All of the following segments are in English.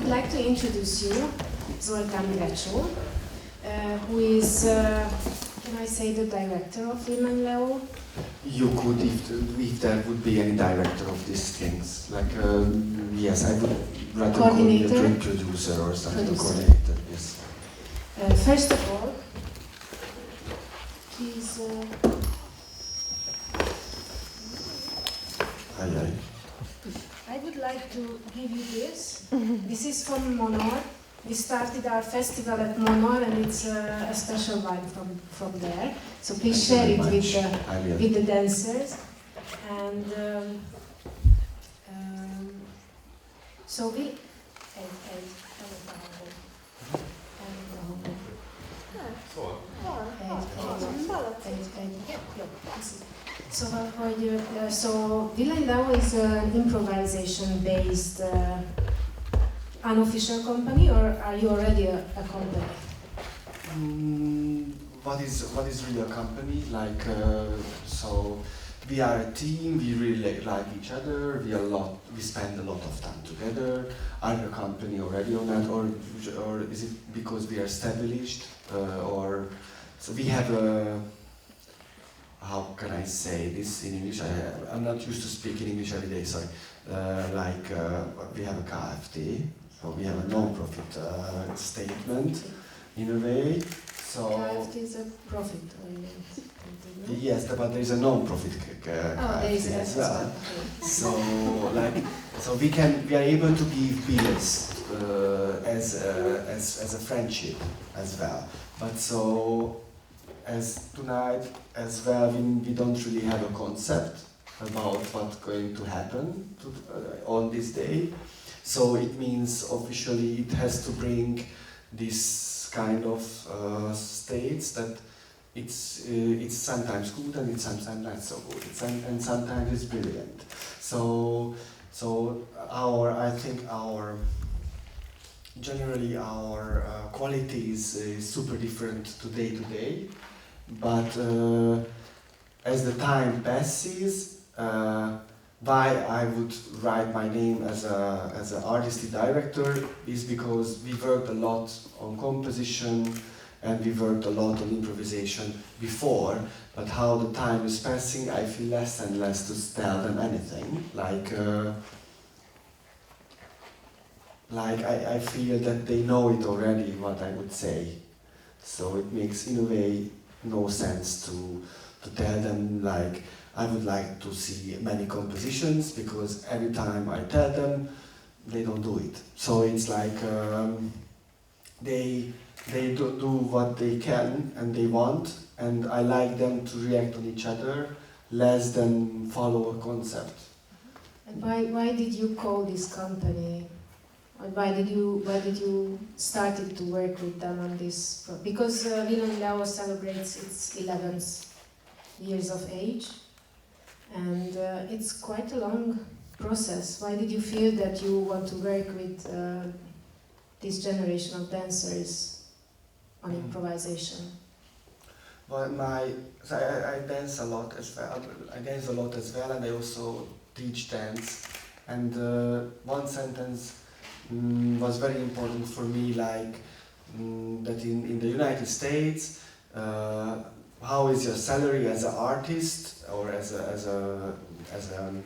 would like to introduce you, Zoltán Grecsó, who is, can I say, the director of Willany Leó? You could, if there would be any director of these things. Like, yes, I would rather call me a producer or something. Coordinator, yes. First of all, please. I would like to give you this. This is from Monor. We started our festival at Monor, and it's a special vibe from there. So please share it with the dancers. And so we. So Willany Leó is an improvisation-based unofficial company, or are you already a company? What is really a company? Like, so we are a team. We really like each other. We spend a lot of time together. Are you a company already or not, or is it because we are established, or so we have a. How can I say this in English? I'm not used to speaking English every day, sorry. We have a KFT, so we have a non-profit statement in a way. So KFT is a profit-oriented. Yes, but there is a non-profit KFT as well. So we are able to give bills as a friendship as well. But so. As tonight as well, we don't really have a concept about what's going to happen on this day. So it means officially it has to bring this kind of states that it's sometimes good and it's sometimes not so good. And sometimes it's brilliant. So I think generally our quality is super different day to day. But as the time passes, why I would write my name as an artistic director is because we worked a lot on composition and we worked a lot on improvisation before. But how the time is passing, I feel less and less to tell them anything. Like I feel that they know it already, what I would say. So it makes, in a way, no sense to tell them, like, I would like to see many compositions, because every time I tell them, they don't do it. So it's like they do what they can and they want, and I like them to react on each other less than follow a concept. And why did you call this company? Why did you started to work with them on this? Because Willany Leó celebrates its 11th years of age, and it's quite a long process. Why did you feel that you want to work with this generation of dancers on improvisation? Well, I dance a lot as well. I dance a lot as well, and I also teach dance. And one sentence was very important for me, like that in the United States, how is your salary as an artist or as an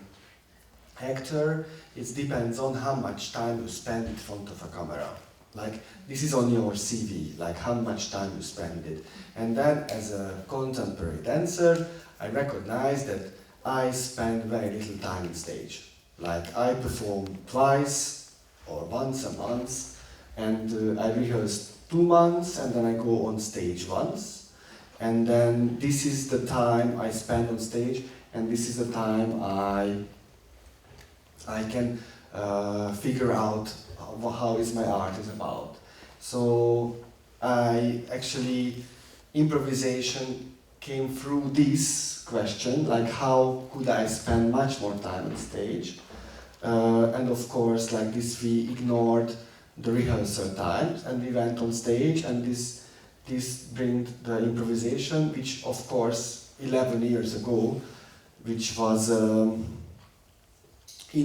actor? It depends on how much time you spend in front of a camera. Like, this is on your CV, like how much time you spend it. And then as a contemporary dancer, I recognize that I spend very little time on stage. Like, I perform twice or once a month, and I rehearse 2 months, and then I go on stage once, and then this is the time I spend on stage, and this is the time I can figure out how is my art is about. So improvisation came through this question, like how could I spend much more time on stage? And of course, like this, we ignored the rehearsal times and we went on stage, and this bring the improvisation, which of course 11 years ago, which was in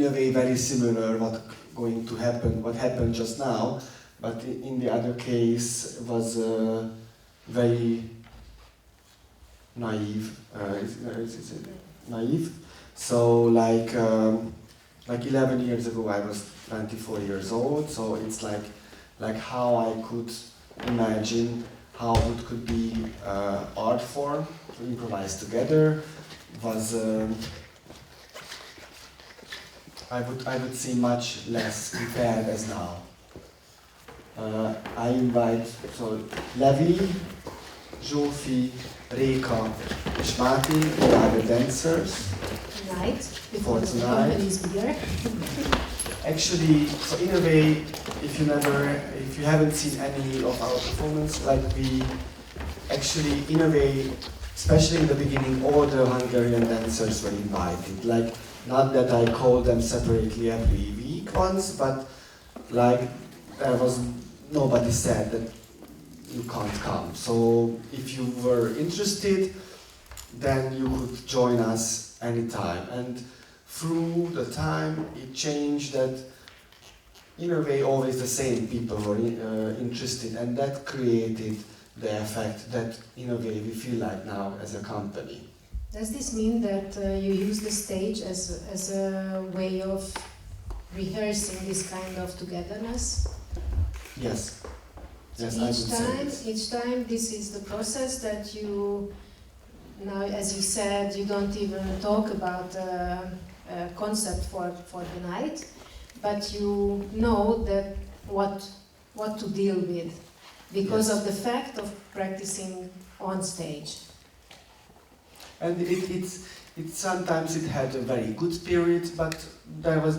a way very similar going to happen, what happened just now, but in the other case was very naive. Is it naive? So like 11 years ago I was 24 years old, so it's like how I could imagine how it could be art form to improvise together was I would say much less prepared as now. I invite Levi, Zsófi, Réka és Máté, they are the dancers Tonight, for before the tonight. company is bigger. Actually, so in a way, if you haven't seen any of our performance, like we actually, in a way, especially in the beginning, all the Hungarian dancers were invited. Like, not that I called them separately every week once, but like there was nobody said that you can't come. So if you were interested, then you could join us anytime. And through the time, it changed that, in a way, always the same people were interested, and that created the effect that, in a way, we feel like now as a company. Does this mean that you use the stage as a way of rehearsing this kind of togetherness? Yes. Yes, So I would say this. each time this is the process that you, now as you said, you don't even talk about a concept for the night, but you know that what to deal with because Yes. of the fact of practicing on stage. And it's sometimes it had a very good spirit, but there was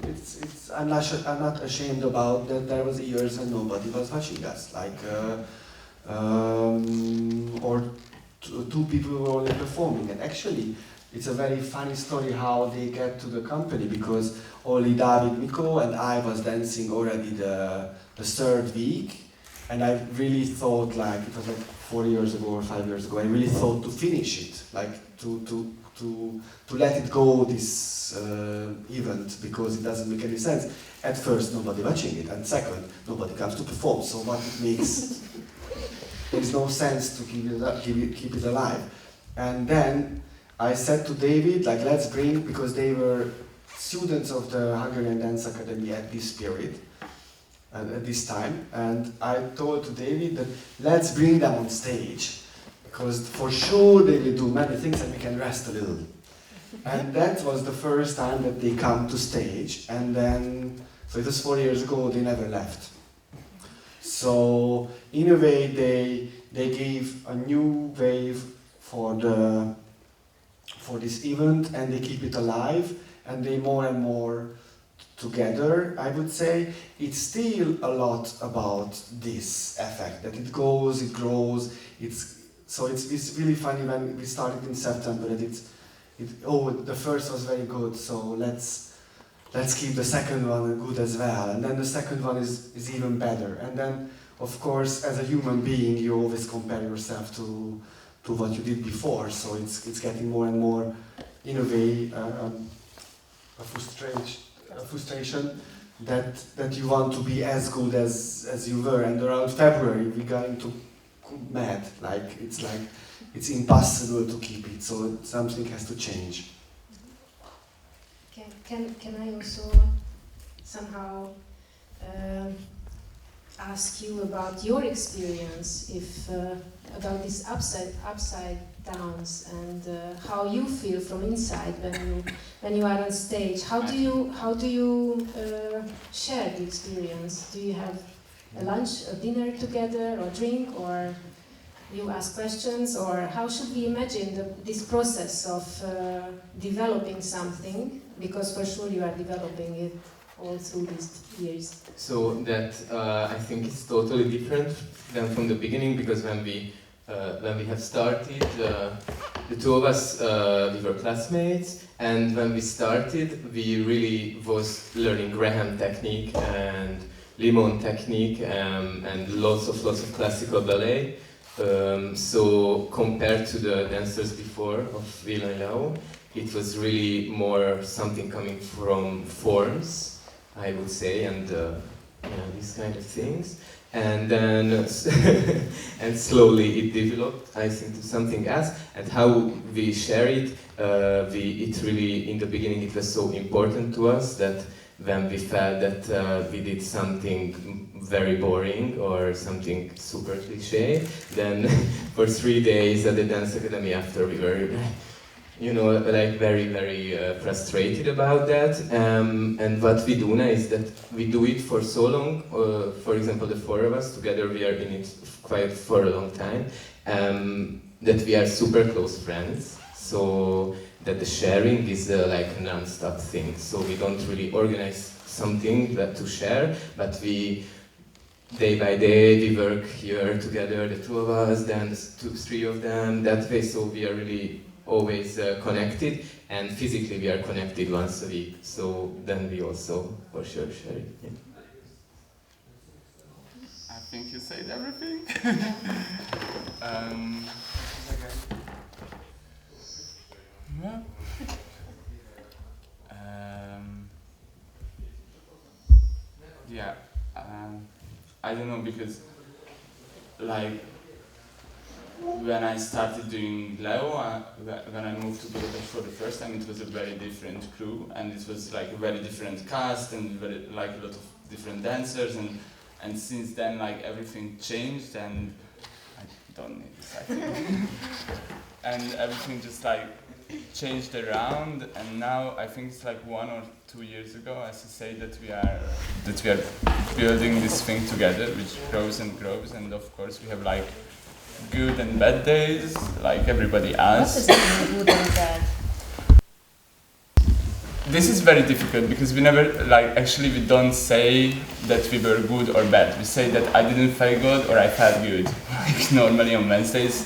it's I'm not ashamed about that. There was years when nobody was watching us, like or two people were only performing. And actually, it's a very funny story how they get to the company, because only David, Miko, and I was dancing already the third week. And I really thought, like, it was like 4 years ago or 5 years ago, I really thought to finish it, like to let it go, this event, because it doesn't make any sense. At first, nobody watching it, and second, nobody comes to perform, so what it makes, there's no sense to keep it alive. And then I said to David, like, let's bring, because they were students of the Hungarian Dance Academy at this period, at this time, and I told to David that let's bring them on stage, because for sure they will do many things and we can rest a little. And that was the first time that they come to stage, and then, so it was 4 years ago, they never left. So in a way they gave a new wave for this event, and they keep it alive, and they more and more together, I would say. It's still a lot about this effect, that it goes, it grows, it's really funny when we started in September that the first was very good, so let's keep the second one good as well, and then the second one is even better. And then, of course, as a human being, you always compare yourself to what you did before, so it's getting more and more, in a way, a frustration that you want to be as good as you were. And around February we're going to go mad, like it's impossible to keep it, so something has to change. Can I also somehow ask you about your experience, about these upside downs, and how you feel from inside when you are on stage? How do you share the experience? Do you have a lunch, a dinner together, or drink, or you ask questions, or how should we imagine this process of developing something? Because for sure you are developing it all through these years. So that I think is totally different than from the beginning, because when we have started, the two of us, we were classmates, and when we started, we really was learning Graham technique and Limon technique, and lots of classical ballet. So compared to the dancers before of Willany Leó, it was really more something coming from forms, I would say, and these kind of things. And then and slowly it developed, I think, to something else. And how we share it, it really, in the beginning, it was so important to us that when we felt that we did something very boring or something super cliche, then for 3 days at the dance academy after we were, you know, like very frustrated about that. And what we do now is that we do it for so long. For example, the four of us together, we are in it quite for a long time. That we are super close friends. So that the sharing is like a non-stop thing. So we don't really organize something that to share, but we day by day we work here together, the two of us, then the three of them, that way. So we are really always connected, and physically we are connected once a week. So then we also for sure share it. Yeah. I think you said everything. Yeah. Yeah. I don't know, because like when I started doing Leó, when I moved to Budapest for the first time, it was a very different crew, and it was like a very different cast and very, like a lot of different dancers, and since then like everything changed, and I don't need this, I think. And everything just like changed around, and now I think it's like 1 or 2 years ago, as I say, that we are building this thing together, which grows and grows, and of course we have like good and bad days, like everybody else. What is good and bad? This is very difficult because we never, like, actually we don't say that we were good or bad. We say that I didn't feel good or I felt good. Like normally on Wednesdays,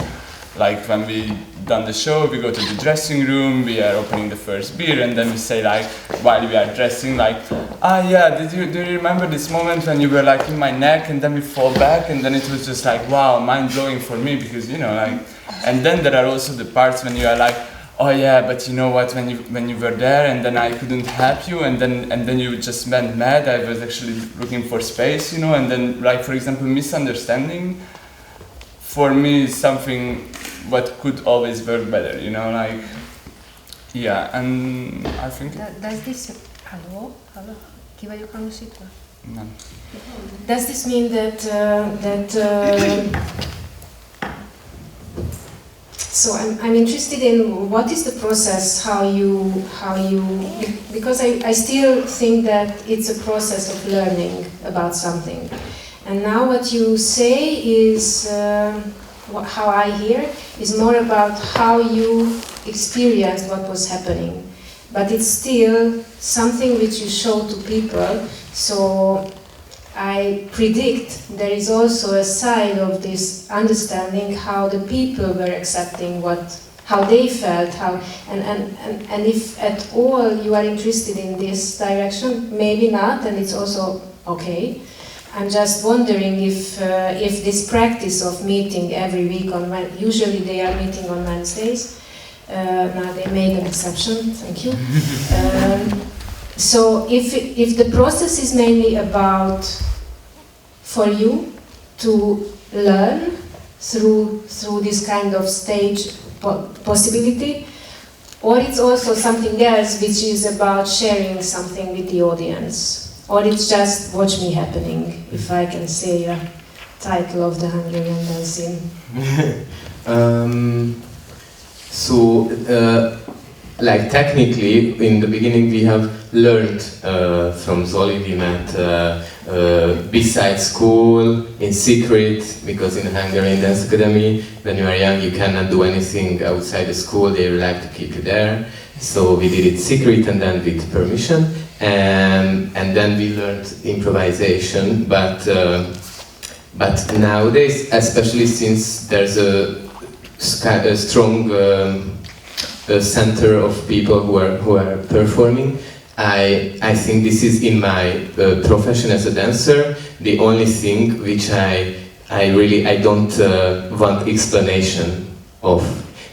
like when we done the show, we go to the dressing room, we are opening the first beer, and then we say like, while we are dressing, like, ah yeah, do you remember this moment when you were like in my neck, and then we fall back, and then it was just like, wow, mind-blowing for me, because, you know, like, and then there are also the parts when you are like, oh yeah, but you know what, when you were there, and then I couldn't help you, and then you just went mad, I was actually looking for space, you know, and then, like, for example, misunderstanding, for me is something what could always work better, you know, like, yeah, and I think... Does this... Hello? Ki vagyok hangosítva? No. Does this mean that... So I'm interested in what is the process, how you... Because I still think that it's a process of learning about something. And now what you say is... how I hear is more about how you experienced what was happening, but it's still something which you show to people. So I predict there is also a side of this understanding how the people were accepting how they felt, and if at all you are interested in this direction, maybe not, and it's also okay. I'm just wondering if this practice of meeting every week usually they are meeting on Wednesdays. Now they made an exception, thank you. So if the process is mainly about for you to learn through this kind of stage possibility, or it's also something else which is about sharing something with the audience. Or it's just watch me happening, if I can say a title of the Hungarian dancing. Like technically, in the beginning we have learned from Zoli. We met beside school, in secret, because in the Hungarian Dance Academy, when you are young, you cannot do anything outside the school. They like to keep you there. So we did it secret and then with permission. And then we learned improvisation, but nowadays, especially since there's a strong center of people who are performing, I think this is in my profession as a dancer the only thing which I don't want explanation of,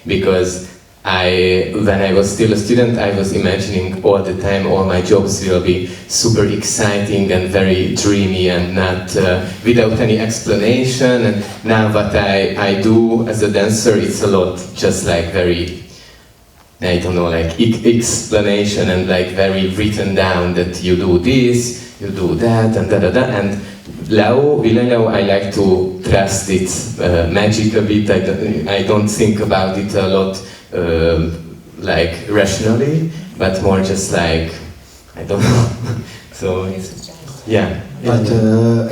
because when I was still a student, I was imagining all the time all my jobs will be super exciting and very dreamy and not without any explanation. And now what I do as a dancer, it's a lot just like very, I don't know, like explanation and like very written down that you do this, you do that, and da da da. And Willany Leó, I like to trust its magic a bit. I don't think about it a lot like rationally, but more just like, I don't know. So it's, yeah. But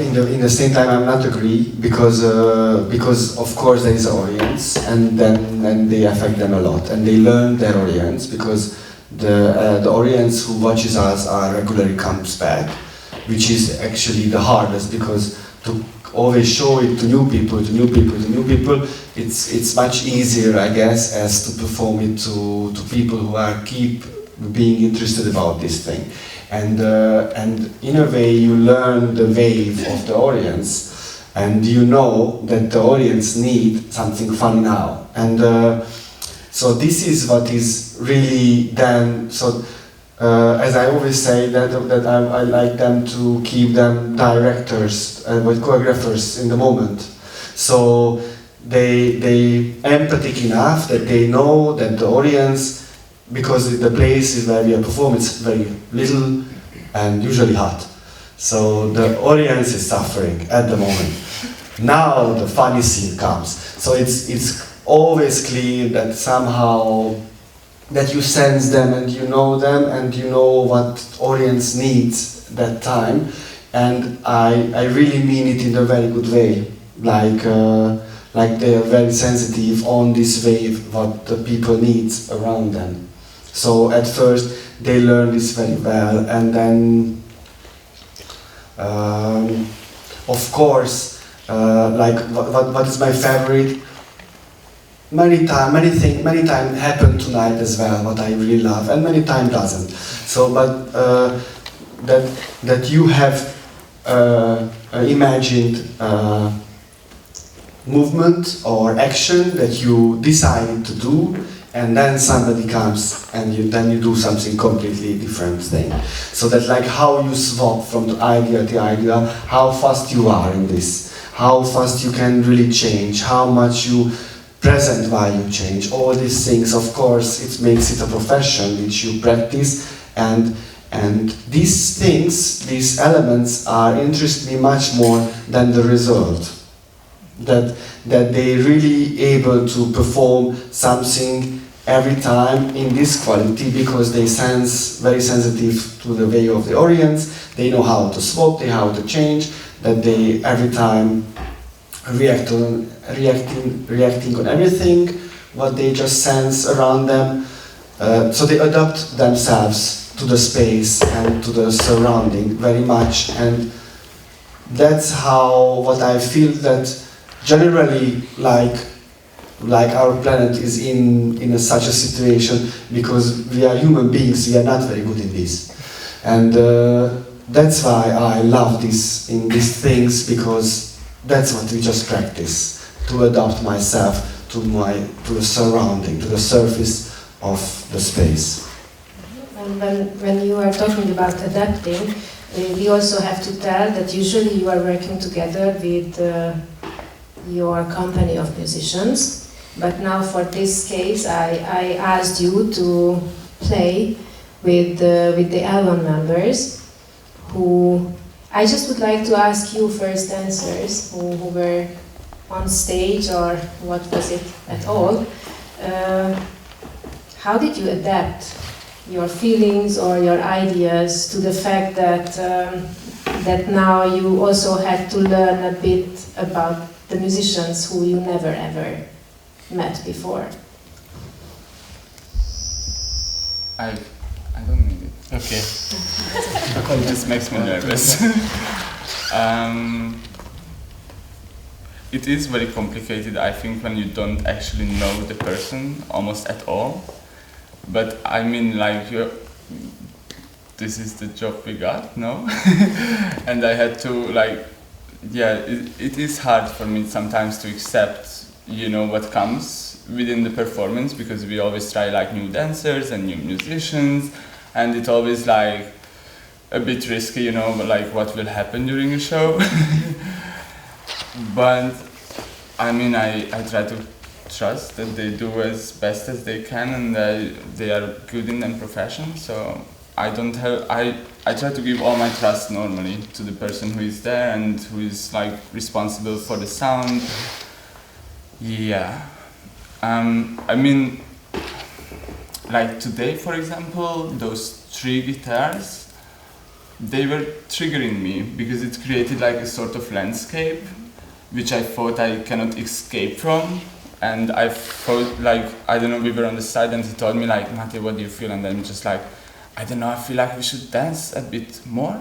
in the same time, I'm not agree because of course there is an audience, and they affect them a lot, and they learn their audience because the audience who watches us regularly comes back, which is actually the hardest, because to always show it to new people, it's much easier, I guess, as to perform it to people who keep being interested about this thing. And in a way you learn the wave of the audience, and you know that the audience need something fun now. And so this is what is really then, so as I always say, that I like them to keep them directors with choreographers in the moment. So they empathic enough that they know that the audience, because the place is where we are performing, it's very little and usually hot. So the audience is suffering at the moment. Now the funny scene comes. So it's always clear that somehow that you sense them and you know what audience needs that time. And I really mean it in a very good way. Like they are very sensitive on this wave, what the people needs around them. So at first they learn this very well, and then of course, like what is my favorite? Many times happen tonight as well, what I really love, and many times doesn't. So, but that you have imagined movement or action that you decided to do, and then somebody comes and then you do something completely different thing. So that like how you swap from the idea to idea, how fast you are in this, how fast you can really change, how much you present while you change, all these things. Of course, it makes it a profession which you practice, and these things, these elements interest me much more than the result. That they really able to perform something every time in this quality, because they very sensitive to the way of the audience. They know how to swap, they how to change, that they every time reacting on everything what they just sense around them. So they adapt themselves to the space and to the surrounding very much, and that's how what I feel that generally like our planet is in such a situation, because we are human beings, we are not very good in this, and that's why I love this in these things, because that's what we just practice, to adapt myself to the surrounding, to the surface of the space. And when you are talking about adapting, we also have to tell that usually you are working together with your company of musicians. But now for this case, I asked you to play with the L1 members, who I just would like to ask you first, dancers who were on stage, or what was it at all, how did you adapt your feelings or your ideas to the fact that that now you also had to learn a bit about the musicians who you never ever met before? I don't need it. Okay. It just makes me nervous. It is very complicated, I think, when you don't actually know the person almost at all. But I mean, like, this is the job we got, no? And I had to, like, yeah, it is hard for me sometimes to accept, you know, what comes within the performance, because we always try like new dancers and new musicians, and it's always like a bit risky, you know, like what will happen during a show. But I mean, I try to trust that they do as best as they can, and they are good in their profession. So I try to give all my trust normally to the person who is there and who is like responsible for the sound. Yeah. I mean, like today, for example, those 3 guitars, they were triggering me because it created like a sort of landscape which I thought I cannot escape from. And I thought, like, I don't know, we were on the side and he told me like, Mate, what do you feel? And I'm just like, I don't know, I feel like we should dance a bit more.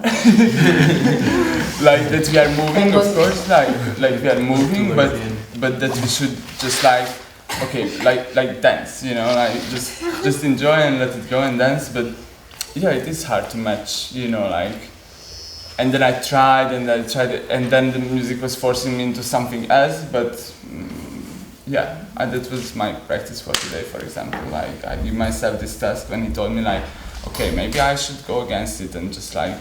Like that we are moving, of course, like we are moving, but that we should just like, okay, like dance, you know, like just enjoy and let it go and dance. But yeah, it is hard to match, you know, like. And then I tried, and then the music was forcing me into something else. But yeah, that was my practice for today, for example. Like I give myself this task when he told me like, okay, maybe I should go against it and just like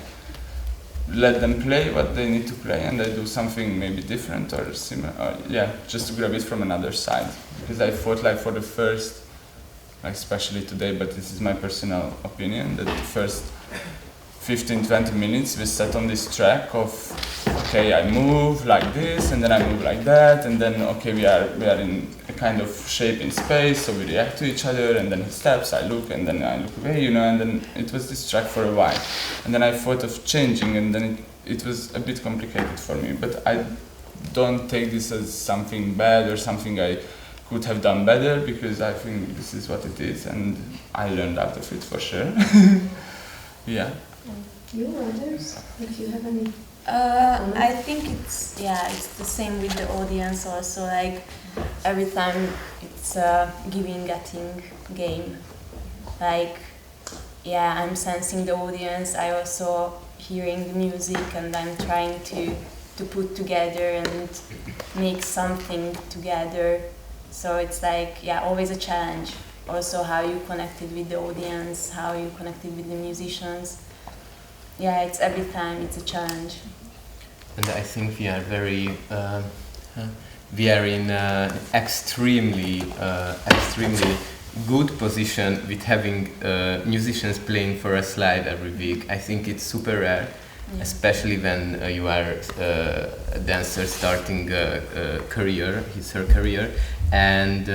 let them play what they need to play, and I do something maybe different or similar. Or, yeah, just to grab it from another side. Because I thought like for the first, like especially today, but this is my personal opinion, that the first 15-20 minutes we sat on this track of, okay, I move like this and then I move like that, and then okay, we are in a kind of shape in space, so we react to each other, and then he steps, I look, and then I look away, you know, and then it was this track for a while. And then I thought of changing, and then it was a bit complicated for me, but I don't take this as something bad or something I could have done better, because I think this is what it is, and I learned out of it for sure. Yeah. You, others, if you have any? I think it's the same with the audience also. Like every time it's a giving-getting game. Like I'm sensing the audience. I also hearing the music, and I'm trying to put together and make something together. So it's like always a challenge. Also how you connected with the audience, how you connected with the musicians. Yeah, it's every time it's a challenge. And I think we are in extremely good position with having musicians playing for us live every week. I think it's super rare, especially when you are a dancer starting a career, her career, and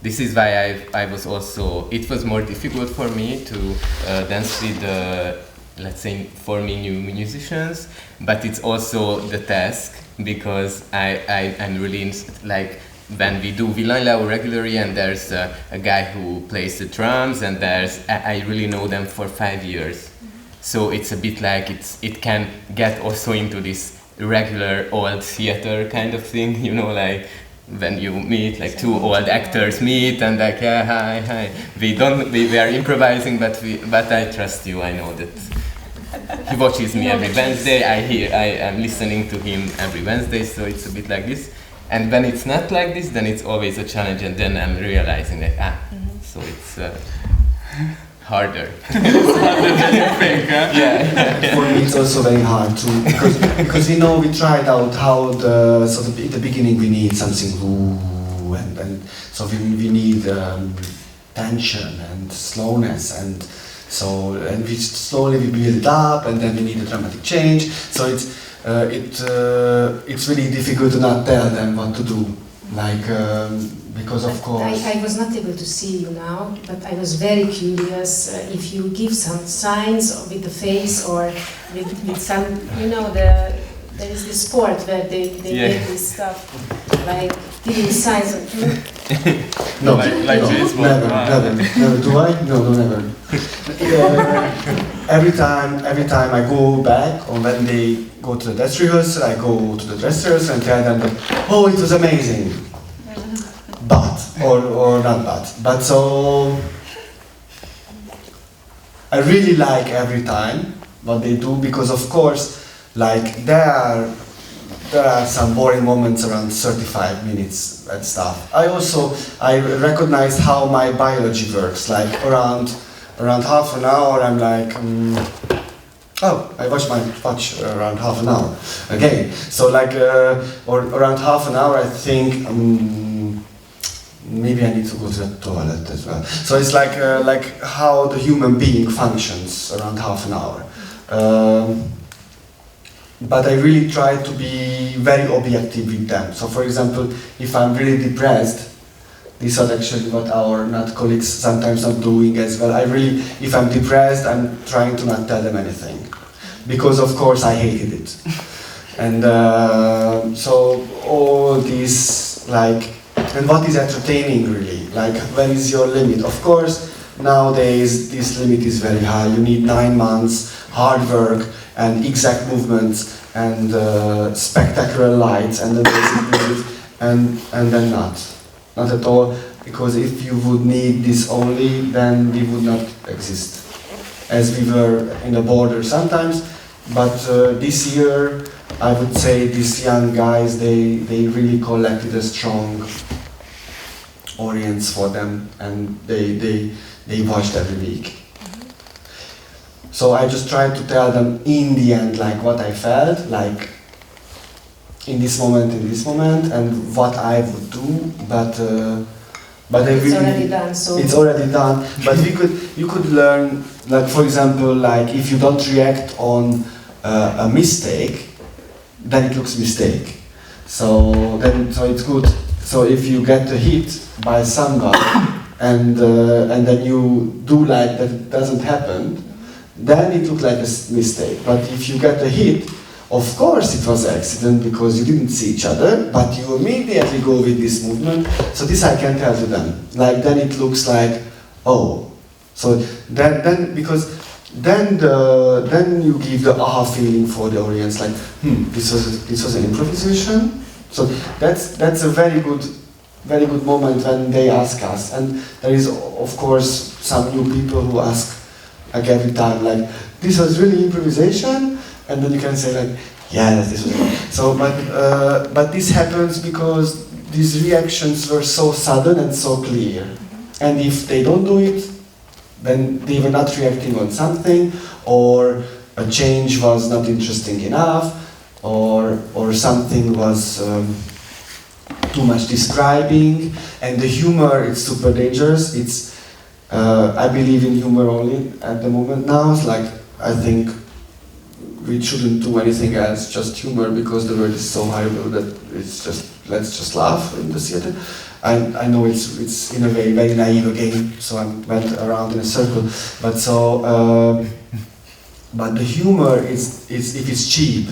this is why I was also. It was more difficult for me to dance with. Let's say for me new musicians, but it's also the task, because I'm really like when we do Willany Leó regularly, and there's a guy who plays the drums, and I really know them for 5 years, so it's a bit like it can get also into this regular old theater kind of thing, you know, like when you meet like 2 old actors meet and like hi we are improvising, but I trust you, I know that. He watches me every Wednesday, I am listening to him every Wednesday, so it's a bit like this. And when it's not like this, then it's always a challenge, and then I'm realizing that, so it's harder. It's harder than you think, huh? Yeah. For me it's also very hard too, because you know, we tried out how sort of in the beginning we need something and so we need tension and slowness, and we slowly build it up, and then we need a dramatic change. So it's really difficult to not tell them what to do, like because of course. I was not able to see you now, but I was very curious if you give some signs with the face or with some, you know, there is this sport where they make this stuff, like giving signs of. No, like this. Never. Do I? No, never. Every time I go back, or when they go to the dress rehearsal, I go to the dress rehearsal and tell them that, oh, it was amazing. Or not but so I really like every time what they do, because of course, like they are there are some boring moments around 35 minutes and stuff. I recognized how my biology works, like around half an hour I'm like, oh, I watch my watch around half an hour again. So like, or around half an hour I think, maybe I need to go to the toilet as well. So it's like how the human being functions around half an hour. But I really try to be very objective with them. So for example, if I'm really depressed, this is actually what our NAT colleagues sometimes not doing as well. If I'm depressed, I'm trying to not tell them anything. Because of course I hated it. And so all this, like, and what is entertaining really? Like, where is your limit? Of course, nowadays this limit is very high. You need 9 months, hard work, and exact movements, and spectacular lights, and then basic music, and then not at all, because if you would need this only, then we would not exist, as we were in the border sometimes. But this year, I would say these young guys, they really collected a strong audience for them, and they watched every week. So I just tried to tell them in the end, like what I felt, like in this moment, and what I would do. But I It's really, already done. So it's already done. But you could learn, like for example, like if you don't react on a mistake, then it looks mistake. So it's good. So if you get a hit by someone and then you do like that it doesn't happen, then it looked like a mistake. But if you get a hit, of course it was an accident because you didn't see each other, but you immediately go with this movement. So this I can tell to them. Like then it looks like, oh. So then because then you give the aha feeling for the audience, like, this was an improvisation. So that's a very good moment when they ask us. And there is of course some new people who ask like every time, like, this was really improvisation, and then you can say like, yes, this was. So, but this happens because these reactions were so sudden and so clear, and if they don't do it, then they were not reacting on something, or a change was not interesting enough, or something was too much describing, and the humor is super dangerous. It's I believe in humor only at the moment now. It's like, I think we shouldn't do anything else, just humor, because the world is so horrible that it's just, let's just laugh in the theater. I know it's in a way very naive again, so I went around in a circle. But so, but the humor is if it's cheap,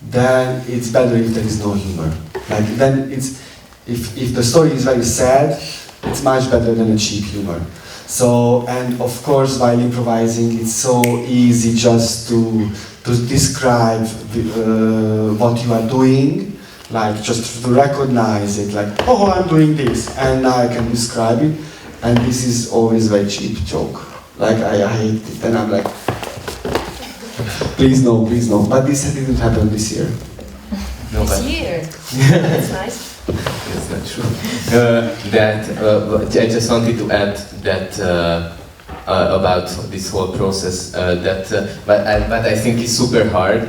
then it's better if there is no humor. Like then it's, if the story is very sad, it's much better than a cheap humor. So, and of course, while improvising, it's so easy just to describe what you are doing, like just to recognize it, like, oh, I'm doing this, and now I can describe it, and this is always very cheap joke. Like, I hate it, and I'm like, please no, but this didn't happen this year. No, this year. That's nice. That's not true. I just wanted to add that about this whole process. But I think it's super hard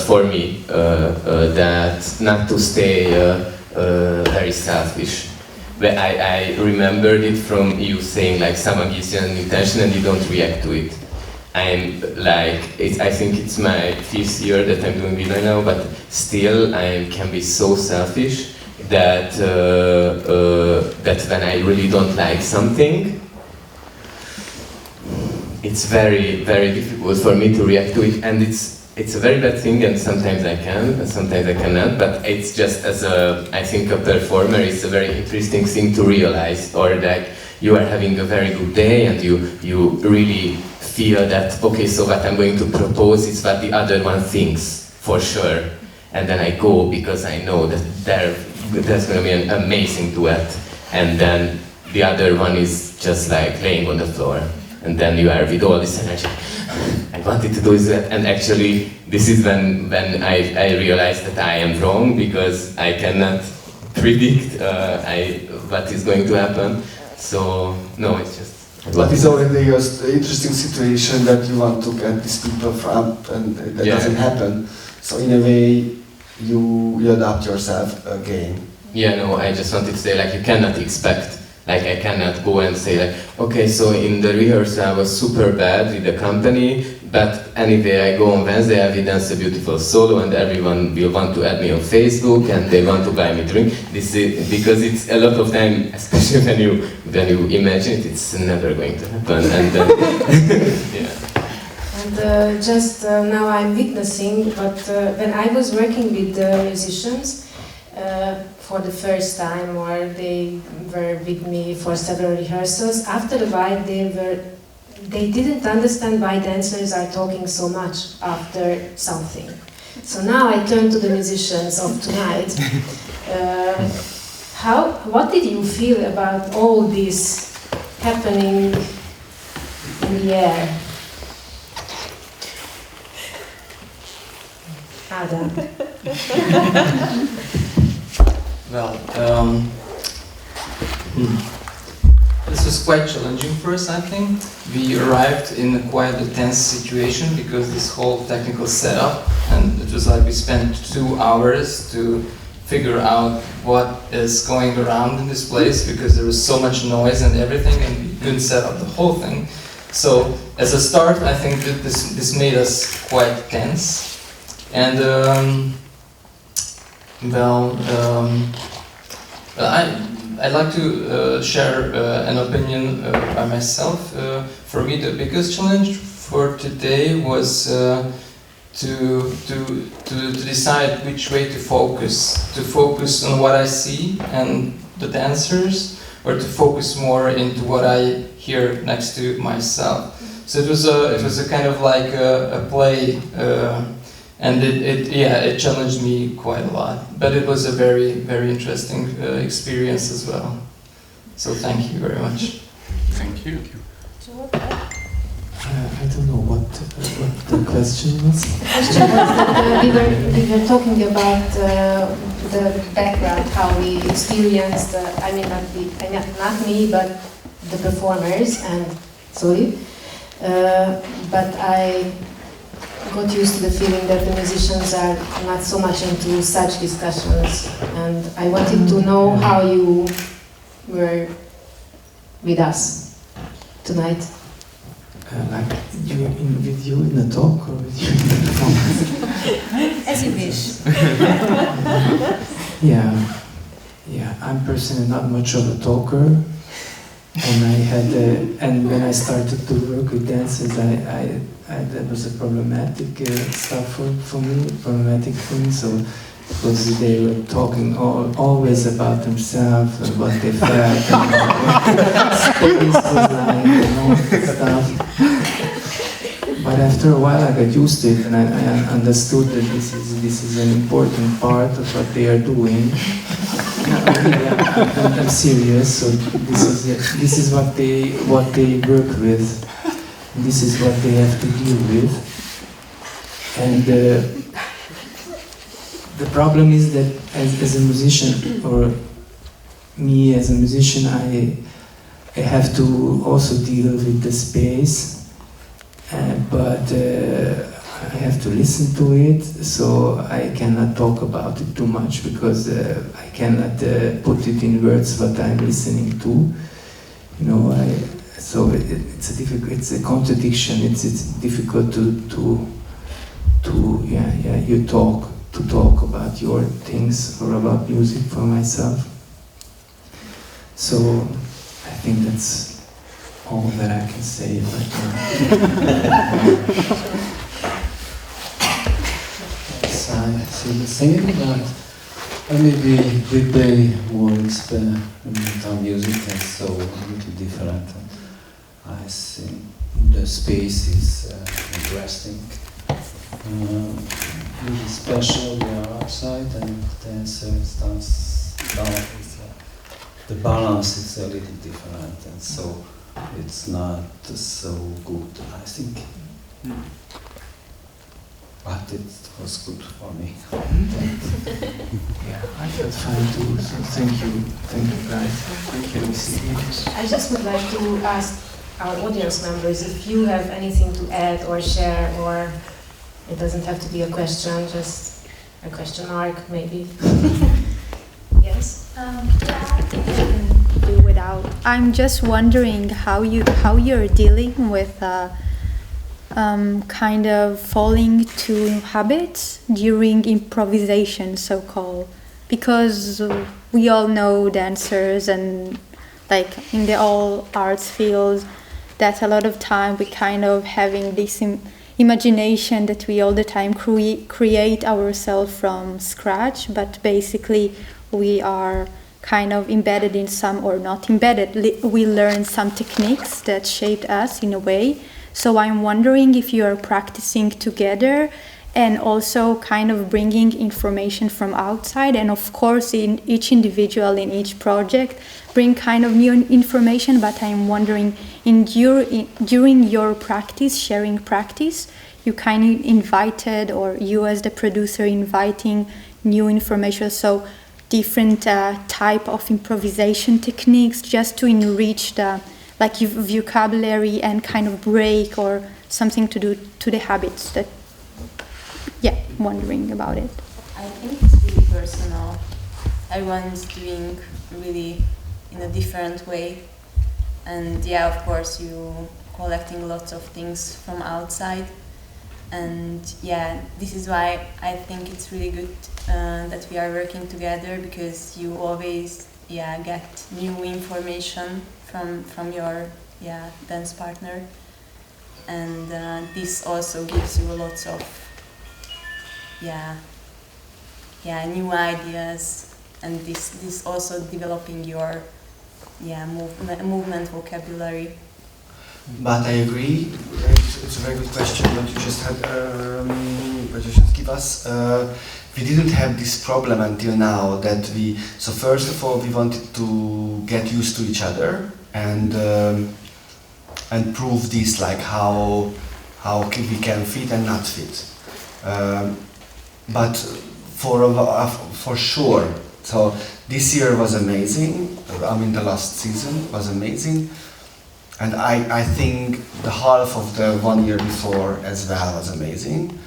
for me that not to stay very selfish. But I remembered it from you saying like someone gives you an intention and you don't react to it. I'm like, I think it's my 5th year that I'm doing Willany now, but still I can be so selfish that that when I really don't like something, it's very, very difficult for me to react to it, and it's a very bad thing, and sometimes I can, and sometimes I cannot, but it's just as I think a performer, it's a very interesting thing to realize, or like you are having a very good day and you really feel that, okay, so what I'm going to propose is what the other one thinks, for sure, and then I go because I know that there's going to be an amazing duet, and then the other one is just like laying on the floor. and then you are with all this energy. I wanted to do that, and actually this is when I realized that I am wrong, because I cannot predict what is going to happen. So no, it's just. But it's already an interesting situation that you want to get these people from, and that doesn't happen. So in a way, you adapt yourself again. Yeah, no, I just wanted to say, like, you cannot expect, like, I cannot go and say, like, okay, so in the rehearsal I was super bad with the company, but anyway, I go on Wednesday, I will dance a beautiful solo, and everyone will want to add me on Facebook, and they want to buy me drink. This is because it's a lot of time, especially when you imagine it, it's never going to happen. And then, yeah. And just now I'm witnessing, but when I was working with the musicians for the first time, or they were with me for several rehearsals, after a while they didn't understand why dancers are talking so much after something. So now I turn to the musicians of tonight. What did you feel about all this happening in the air? Adam. Well, this was quite challenging for us, I think. We arrived in a quite a tense situation because this whole technical setup, and it was like we spent 2 hours to figure out what is going around in this place, because there was so much noise and everything, and we couldn't set up the whole thing. So as a start, I think that this made us quite tense. And I'd like to share an opinion by myself. For me, the biggest challenge for today was to decide which way to focus on what I see and the dancers, or to focus more into what I hear next to myself. So it was a kind of like a play. And it challenged me quite a lot, but it was a very, very interesting experience as well. So thank you very much. Thank you. I don't know what the question was. The question was that we were talking about the background, how we experienced. I mean, not me, but the performers. And sorry, but I got used to the feeling that the musicians are not so much into such discussions, and I wanted to know how you were with us tonight. Like with you in the talk, or with you in the performance? As you wish. Yeah. I'm personally not much of a talker, and when I started to work with dancers, that was a problematic stuff for me. So because they were talking always about themselves and what they felt and space was like and all that stuff. But after a while I got used to it, and I understood that this is an important part of what they are doing. I'm serious. So this is what they work with. This is what they have to deal with. And the problem is that as a musician, or me as a musician, I have to also deal with the space, but I have to listen to it, so I cannot talk about it too much, because I cannot put it in words what I'm listening to. You know, so it's a contradiction. It's difficult to talk about your things or about music for myself. So I think that's all that I can say right now. Yes, I see the same, but maybe we pay more experimental music, and so a little different. I think the space is interesting. Really special. We are outside, and dancers dance down. The balance is a little different, and so it's not so good, I think. But it was good for me. Yeah, I felt fine too, so thank you guys. Thank you. I just would like to ask our audience members if you have anything to add or share, or it doesn't have to be a question, just a question mark maybe. Yes? Yeah, I think I can do without. I'm just wondering how you're dealing with kind of falling to habits during improvisation, so-called, because we all know dancers and like in the all arts fields that a lot of time we kind of having this imagination that we all the time create ourselves from scratch, but basically we are kind of embedded in some, or not embedded, we learn some techniques that shaped us in a way. So I'm wondering if you are practicing together and also kind of bringing information from outside, and of course in each individual, in each project, bring kind of new information, but I'm wondering during your practice, sharing practice, you kind of invited, or you as the producer inviting new information, so different type of improvisation techniques just to enrich the like vocabulary and kind of break or something to do to the habits that, yeah, wondering about it. I think it's really personal. Everyone's doing really in a different way. And yeah, of course, you collecting lots of things from outside. And yeah, this is why I think it's really good that we are working together, because you always get new information from your dance partner, and this also gives you lots of new ideas, and this also developing your movement vocabulary. But I agree. It's a very good question. What you just had, what you just give us. We didn't have this problem until now. So first of all, we wanted to get used to each other and prove this, like how we can fit and not fit. But for sure. So this year was amazing. I mean, the last season was amazing. And I think the half of the 1 year before as well was amazing.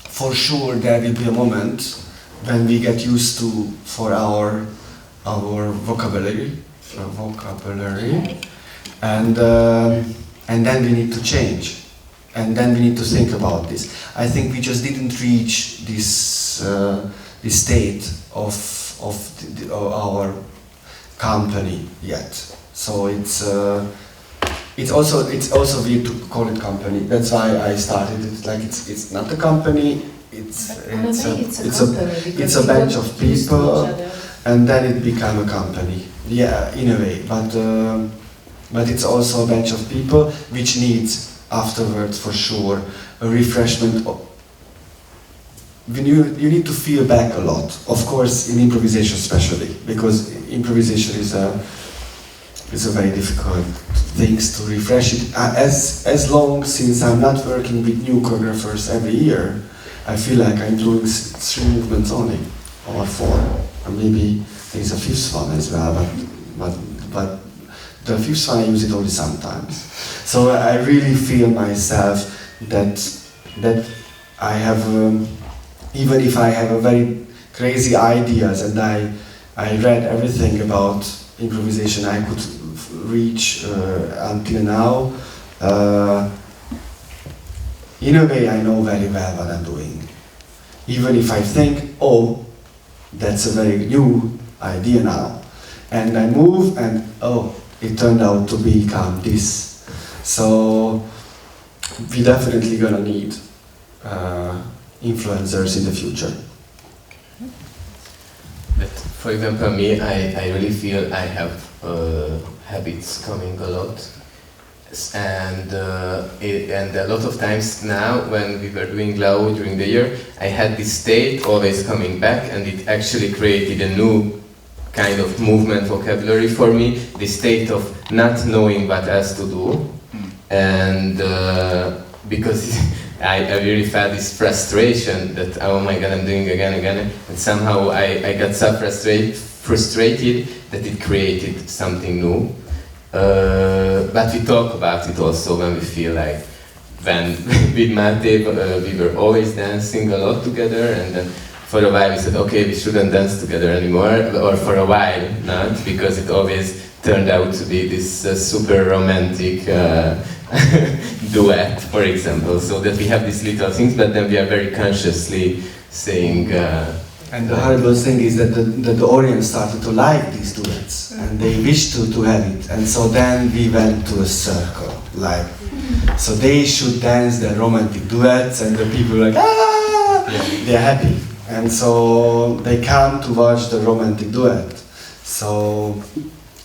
For sure there will be a moment when we get used to for our vocabulary, and then we need to change, and then we need to think about this. I think we just didn't reach this state of our company yet. So it's also weird to call it company. That's why I started it. Like it's not a company. It's a bunch of people, and then it became a company. Yeah, in a way. But it's also a bunch of people which needs afterwards for sure a refreshment. You need to feel back a lot. Of course, in improvisation especially, because improvisation is a very difficult things to refresh it. As long since I'm not working with new choreographers every year, I feel like I'm doing 3 movements only, or 4, or maybe there's a 5th one as well, but the 5th one I use it only sometimes. So I really feel myself that I have, even if I have a very crazy ideas and I read everything about improvisation I could reach until now, in a way I know very well what I'm doing. Even if I think, oh, that's a very new idea now. And I move and, oh, it turned out to become this. So we definitely gonna need influencers in the future. But for example, me, I really feel I have habits coming a lot, and a lot of times now when we were doing Leó during the year, I had this state always coming back, and it actually created a new kind of movement vocabulary for me, the state of not knowing what else to do, and because I really felt this frustration that, oh my god, I'm doing again, and somehow I got so frustrated that it created something new. But we talk about it also when we feel like, when with Mate, we were always dancing a lot together, and then for a while we said, okay, we shouldn't dance together anymore, or for a while not, because it always turned out to be this super romantic duet, for example, so that we have these little things, but then we are very consciously saying... and the horrible thing is that the audience started to like these duets, and they wished to have it, and so then we went to a circle, like, so they should dance their romantic duets, and the people were like, ah! Yeah. They're happy, and so they come to watch the romantic duet. So,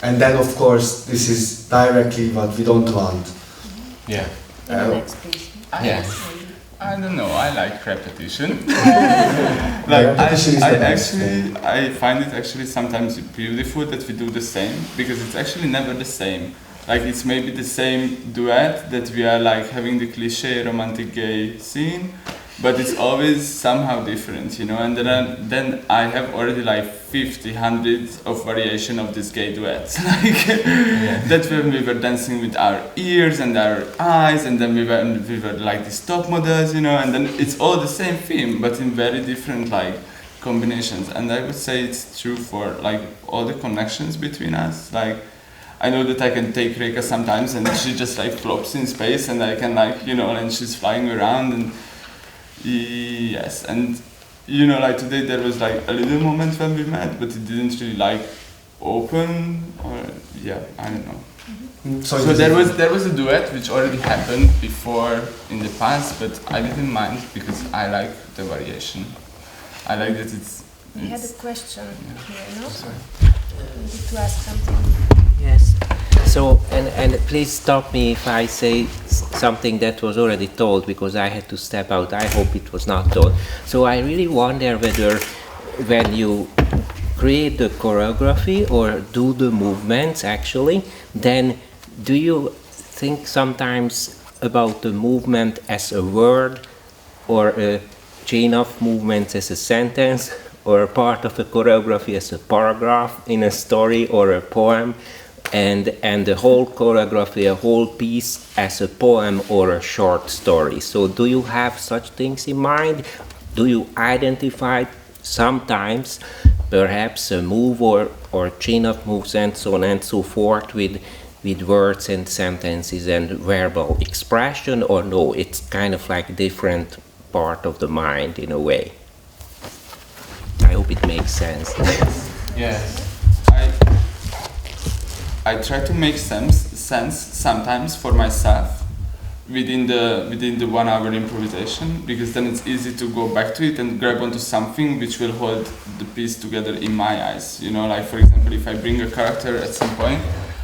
and then of course this is directly what we don't want. Yeah. I don't know. I like repetition. Repetition I find it actually sometimes beautiful that we do the same, because it's actually never the same. Like, it's maybe the same duet that we are like having the cliché romantic gay scene, but it's always somehow different, you know. And then I have already like 50, hundreds of variation of these gay duets. Like that's when we were dancing with our ears and our eyes, and then we were like these top models, you know. And then it's all the same theme, but in very different like combinations. And I would say it's true for like all the connections between us. Like, I know that I can take Reka sometimes, and she just like flops in space, and I can like, you know, and she's flying around, and yes, and you know, like today there was like a little moment when we met, but it didn't really like open, or yeah, I don't know. Mm-hmm. So there was a duet which already happened before in the past, but I didn't mind because I like the variation. I like that it's. I had a question here, no? Sorry. I wanted to ask something. Yes. So, and please stop me if I say something that was already told, because I had to step out. I hope it was not told. So I really wonder whether when you create the choreography or do the movements actually, then do you think sometimes about the movement as a word, or a chain of movements as a sentence, or a part of a choreography as a paragraph in a story or a poem, and the whole choreography, a whole piece as a poem or a short story? So do you have such things in mind? Do you identify sometimes perhaps a move or chain of moves and so on and so forth with words and sentences and verbal expression, or no, it's kind of like a different part of the mind in a way? I hope it makes sense. Yes. I try to make sense sometimes for myself within the 1 hour improvisation, because then it's easy to go back to it and grab onto something which will hold the piece together in my eyes. You know, like for example, if I bring a character at some point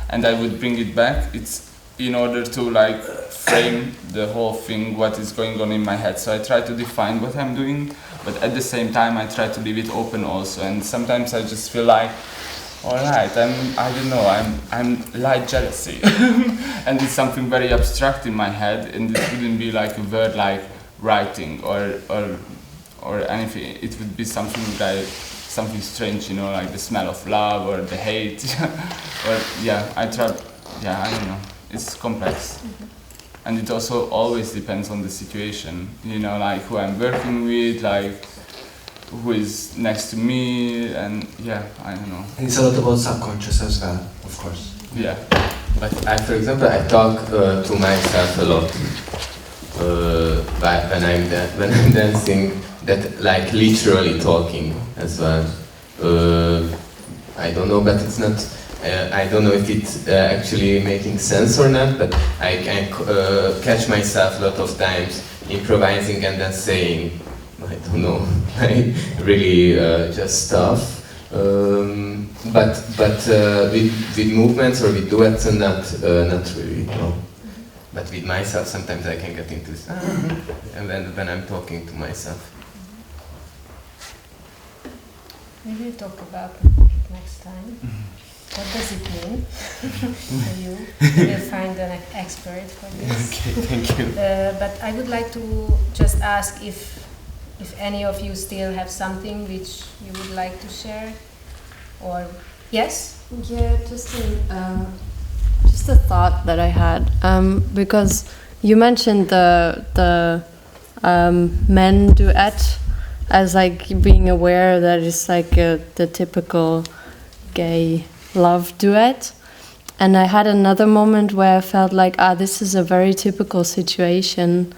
and I would bring it back, it's in order to like frame the whole thing, what is going on in my head. So I try to define what I'm doing, but at the same time I try to leave it open also. And sometimes I just feel like, all right, I'm light jealousy, and it's something very abstract in my head, and it wouldn't be like a word like writing or anything. It would be something like something strange, you know, like the smell of love or the hate, or I don't know. It's complex, and it also always depends on the situation, you know, like who I'm working with, like who is next to me, and I don't know. And it's a lot about subconscious as well, of course. Yeah. But for example, I talk to myself a lot when I'm dancing. That like literally talking as well. I don't know, but it's not. I don't know if it's actually making sense or not. But I can catch myself a lot of times improvising and then saying, I don't know, like really just stuff. But with movements or with duets, not really. No. But with myself, sometimes I can get into this, and when I'm talking to myself. Maybe talk about next time. What does it mean for you? You will find an expert for this. Okay, thank you. But I would like to just ask if any of you still have something which you would like to share, or yes? Yeah, just a thought that I had, because you mentioned the men duet as like being aware that it's like the typical gay love duet, and I had another moment where I felt like this is a very typical situation,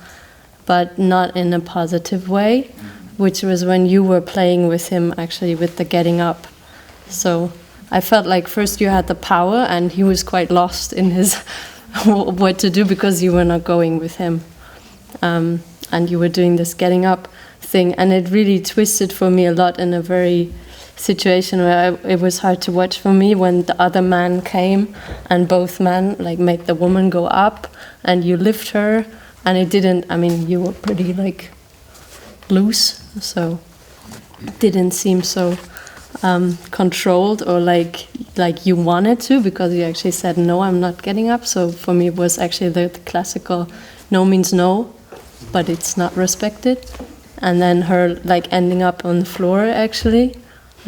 but not in a positive way, which was when you were playing with him actually with the getting up. So I felt like first you had the power and he was quite lost in his what to do because you were not going with him, and you were doing this getting up thing, and it really twisted for me a lot in a very situation where it was hard to watch for me when the other man came and both men like make the woman go up and you lift her, and it didn't, I mean you were pretty like loose, so it didn't seem so controlled or like you wanted to, because you actually said no, I'm not getting up. So for me it was actually the classical no means no, but it's not respected, and then her like ending up on the floor actually,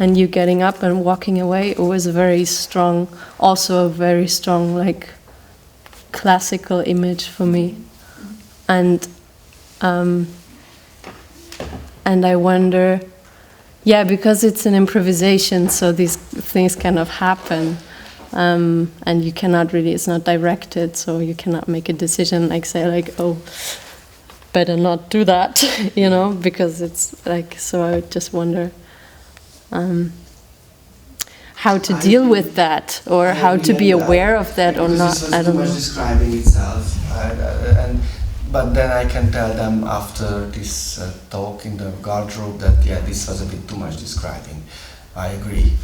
and you getting up and walking away. It was a very strong, also a very strong like classical image for me, and I wonder, yeah, because it's an improvisation, so these things kind of happen, and you cannot really, it's not directed, so you cannot make a decision like say like, oh, better not do that, you know, because it's like, so I just wonder how to deal with that, or how to be aware of that or not. I don't know. This was describing itself, but then I can tell them after this talk in the wardrobe that yeah, this was a bit too much describing. I agree.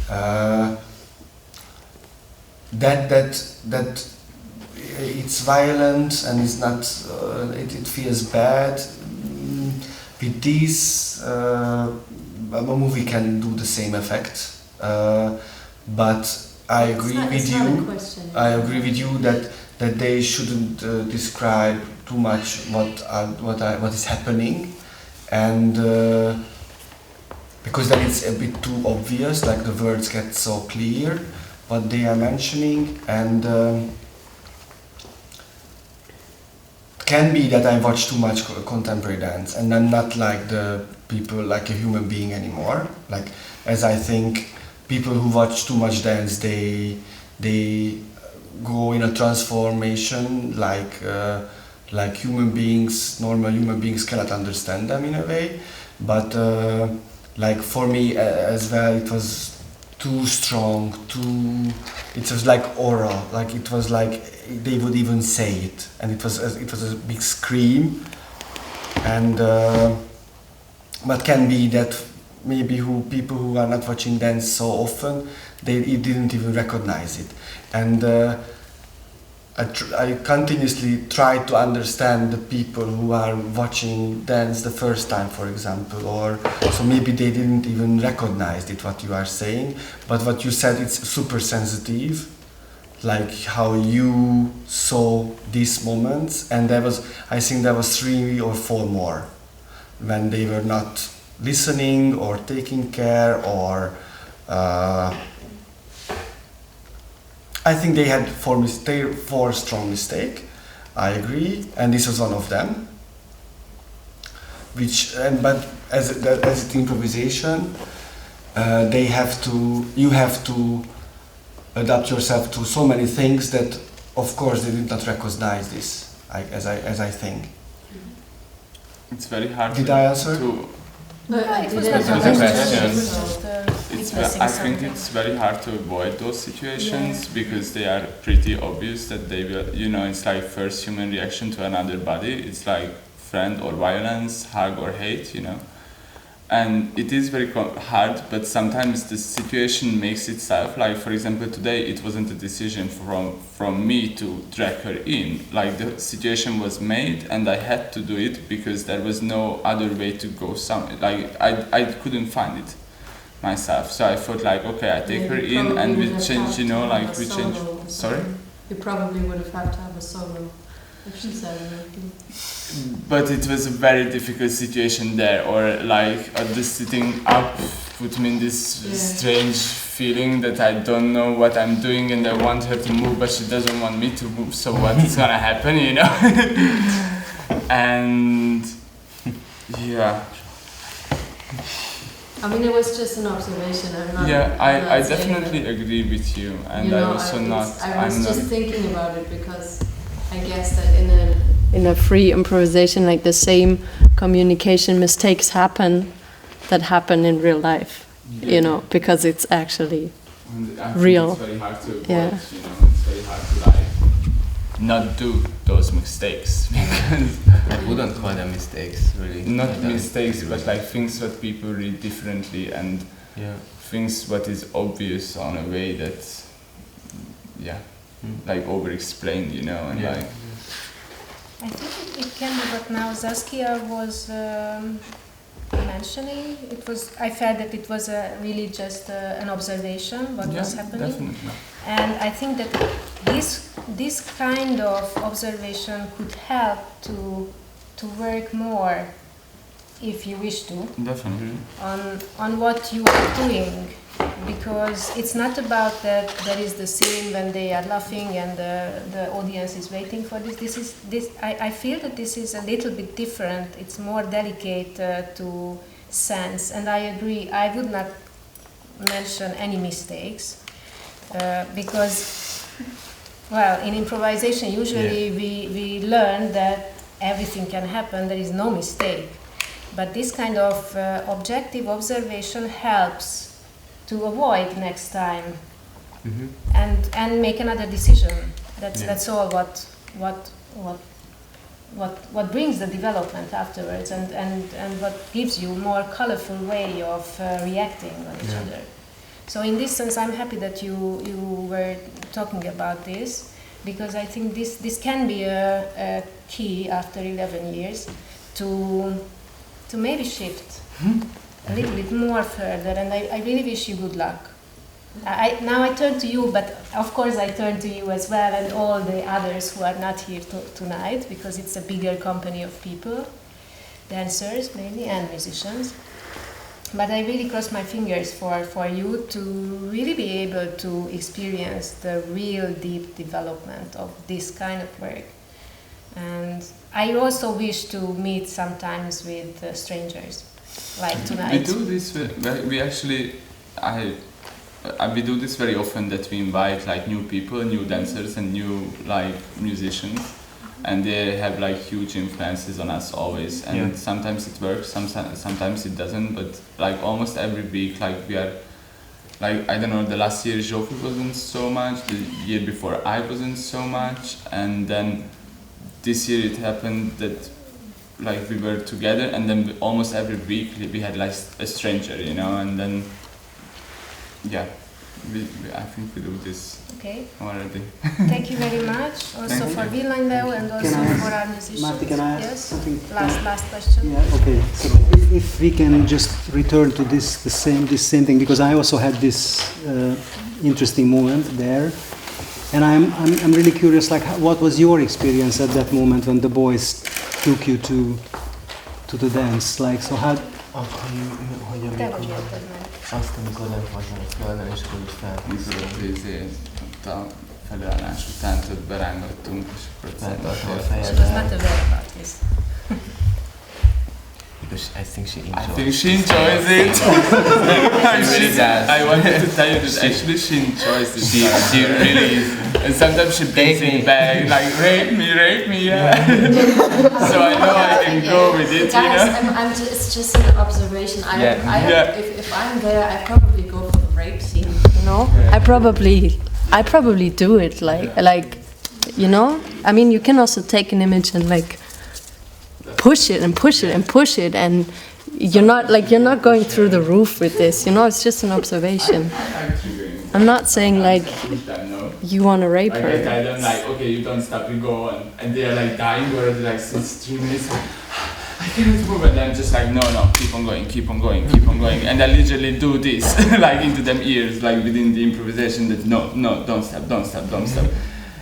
That it's violent and it's not. It feels bad. With this, a movie can do the same effect. But I agree with you. I agree with you that they shouldn't describe too much what is happening, and because then it's a bit too obvious. Like the words get so clear what they are mentioning, and can be that I watch too much contemporary dance and I'm not like the people like a human being anymore. Like, as I think people who watch too much dance, they go in a transformation like human beings, normal human beings cannot understand them in a way. But like for me as well, it was too strong, it was like oral, like it was like they would even say it, and it was a big scream, and but can be that maybe people who are not watching dance so often, they didn't even recognize it, and I continuously try to understand the people who are watching dance the first time, for example, or so maybe they didn't even recognize it, what you are saying, but what you said, it's super sensitive, like how you saw these moments, and I think there was 3 or 4 more when they were not listening or taking care, or I think they had 4 strong mistakes. I agree, and this was one of them. But as it's improvisation, you have to adapt yourself to so many things that, of course, they did not recognize this. As I think. It's very hard. Did I answer? I think it's very hard to avoid those situations because they are pretty obvious that they will, it's like first human reaction to another body. It's like friend or violence, hug or hate, And it is very hard, but sometimes the situation makes itself. Like, for example, today it wasn't a decision from me to drag her in. Like, the situation was made and I had to do it because there was no other way to go. I couldn't find it. myself. So I thought like, okay, I take her in and we change, you know, like we change. Sorry? You probably would have had to have a solo if she said anything. But it was a very difficult situation there, or like just sitting up put me in this strange feeling that I don't know what I'm doing and I want her to move but she doesn't want me to move, so what is gonna happen, you know? And yeah. I mean, it was just an observation. I'm not. Yeah, I saying definitely that, agree with you, and you know, I also I was just thinking about it because I guess that in a free improvisation, like the same communication mistakes happen that happen in real life, you know, because it's actually real. It's very hard to avoid, you know, it's very hard to like not do those mistakes because I wouldn't call them mistakes, really. Not mistakes, but like things that people read differently and things what is obvious on a way that, like over-explained, you know, and like. I think it can be what now Saskia was mentioning. It was. I felt that it was really just an observation what was happening, definitely. And I think that this kind of observation could help to work more, if you wish to, Definitely. on what you are doing, because it's not about that there is the scene when they are laughing and the audience is waiting for this. I feel that this is a little bit different. It's more delicate to sense, and I agree. I would not mention any mistakes because, well, in improvisation usually we learn that everything can happen. There is no mistake. But this kind of objective observation helps to avoid next time and make another decision. That's all what brings the development afterwards and what gives you more colorful way of reacting on each other. So in this sense, I'm happy that you were talking about this, because I think this can be a key after 11 years to maybe shift a little bit more further, and I really wish you good luck. Now I turn to you, but of course I turn to you as well and all the others who are not here tonight, because it's a bigger company of people, dancers mainly and musicians. But I really cross my fingers for you to really be able to experience the real deep development of this kind of work. And I also wish to meet sometimes with strangers, like tonight. We do this. We actually, we do this very often, that we invite like new people, new dancers, and new like musicians, and they have like huge influences on us always. And sometimes it works, sometimes it doesn't. But like almost every week, like we are, like I don't know. The last year Joffrey wasn't so much. The year before I wasn't so much, and then. This year it happened that like we were together, and then almost every week we had like a stranger, you know, and then I think we do this already. Thank you very much also for Willany Leó and also for our musicians. Márta, can I ask something? Last question. Yeah, okay. So if we can just return to this same thing, because I also had this interesting moment there. And I'm really curious, like, what was your experience at that moment when the boys took you to the dance? Like, so how? Azt, amikor lent voltam a földön, és akkor úgy felhúzom. A felülállás után több berángattunk, és akkor feltartom a fejedre. She was not aware about this. Because I think she enjoys it. I think she enjoys it. I wanted to tell you that actually she enjoys it. She really is. And sometimes she brings it back, like, rape me, yeah. So I know I can go with it, guys, you know. it's just an observation. If I'm there, I probably go for the rape scene, you know? I probably do it, like, you know? I mean, you can also take an image and like, push it and push it and push it, and you're not going through the roof with this, you know. It's just an observation. I'm not saying like you want to rape her. I tell them like, okay, you don't stop, you go on, and they're like dying already, like since 3 minutes. I cannot move, and I'm just like, no, keep on going, and I literally do this, like into them ears, like within the improvisation, that no, don't stop,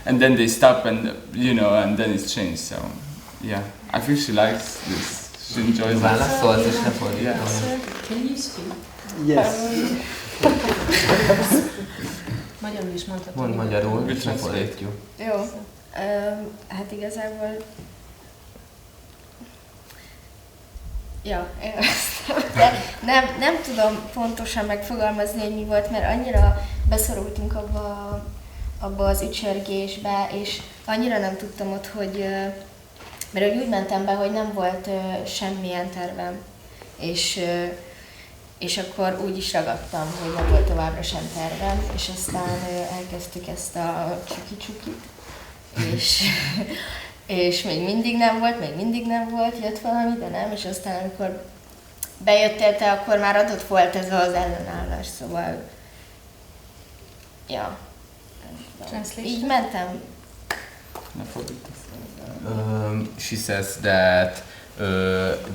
and then they stop, and and then it's changed. So, yeah, I think she likes this. She enjoys it. Yeah. Can you speak? Yes. Magyarul is mondhatod. Mond magyarul, és lefordítjuk. Jó. Hát igazából... Ja, nem tudom pontosan megfogalmazni, hogy mi volt, mert annyira beszorultunk abba az ücsörgésbe, és annyira nem tudtam ott, hogy... Mert úgy mentem be, hogy nem volt semmilyen tervem, és akkor úgy is ragadtam, hogy nem volt továbbra sem tervem, és aztán elkezdtük ezt a csuki-csukit, és még mindig nem volt, jött valami, de nem, és aztán amikor bejöttél te, akkor már adott volt ez az ellenállás, szóval, ja, így mentem. She says that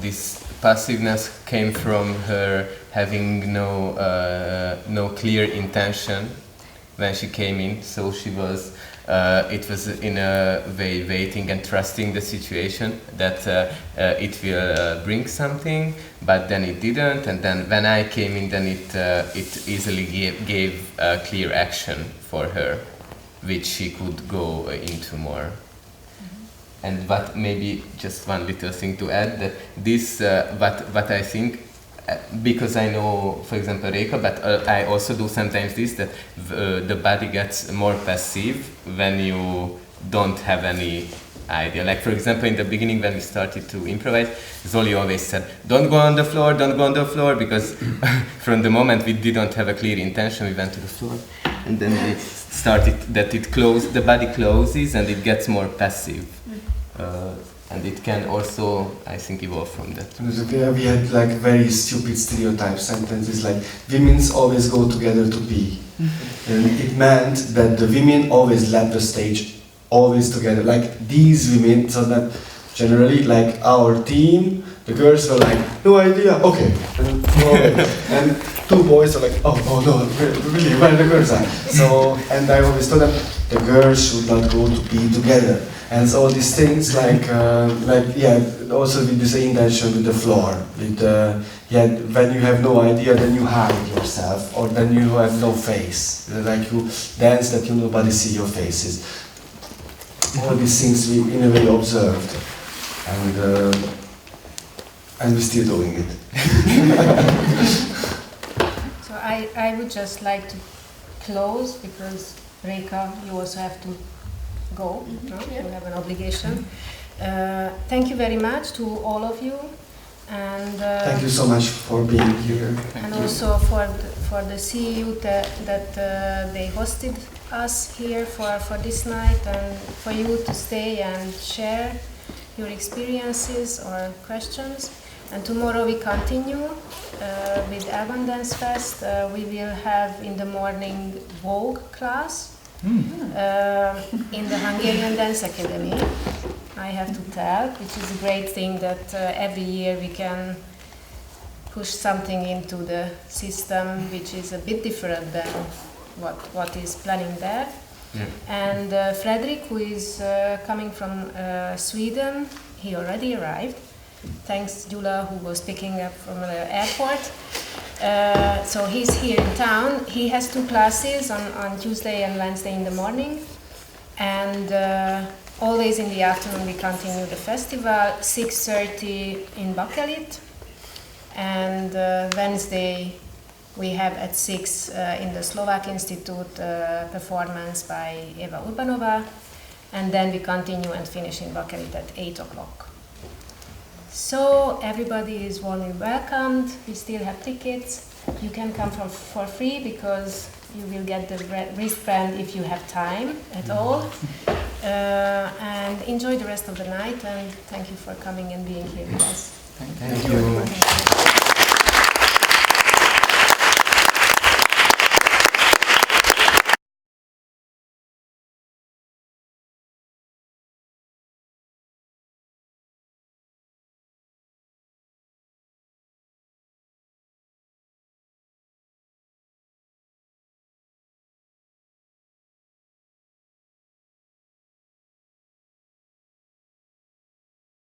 this passiveness came from her having no clear intention when she came in, so she was it was in a way waiting and trusting the situation that it will bring something, but then it didn't, and then when I came in, then it easily gave clear action for her, which she could go into more. And but maybe just one little thing to add, that this what I think, because I know, for example, Reka, but I also do sometimes this, that the body gets more passive when you don't have any idea. Like, for example, in the beginning when we started to improvise, Zoli always said, don't go on the floor, because from the moment we didn't have a clear intention, we went to the floor, and then it started that the body closes and it gets more passive. And it can also, I think, evolve from that. We had like very stupid stereotype sentences like women always go together to pee. And it meant that the women always left the stage always together. Like these women, so that generally like our team, the girls were like, no idea, okay. And two boys are like, oh no, really, where the girls are? So, and I always told them, the girls should not go to pee together. And so all these things also with this intention with the floor, with when you have no idea, then you hide yourself, or then you have no face, like you dance that nobody see your faces. All these things we in a way observed, and we're still doing it. So I would just like to close, because Reka, you also have to go, no? You have an obligation. Thank you very much to all of you, and thank you so much for being here. And also for the CEU that they hosted us here for this night, and for you to stay and share your experiences or questions. And tomorrow we continue with L1danceFest. We will have in the morning Vogue class. In the Hungarian Dance Academy, I have to tell, which is a great thing that every year we can push something into the system which is a bit different than what is planning there. Yeah. And Fredrik, who is coming from Sweden, he already arrived. Thanks Gyula, who was picking up from the airport. So he's here in town. He has two classes on Tuesday and Wednesday in the morning, and always in the afternoon we continue the festival, 6:30 in Bakelit, and Wednesday we have at 6 in the Slovak Institute performance by Eva Urbanova, and then we continue and finish in Bakelit at 8 o'clock. So everybody is warmly welcomed. We still have tickets. You can come for free, because you will get the wristband if you have time at all. And enjoy the rest of the night, and thank you for coming and being here with us. Thank you.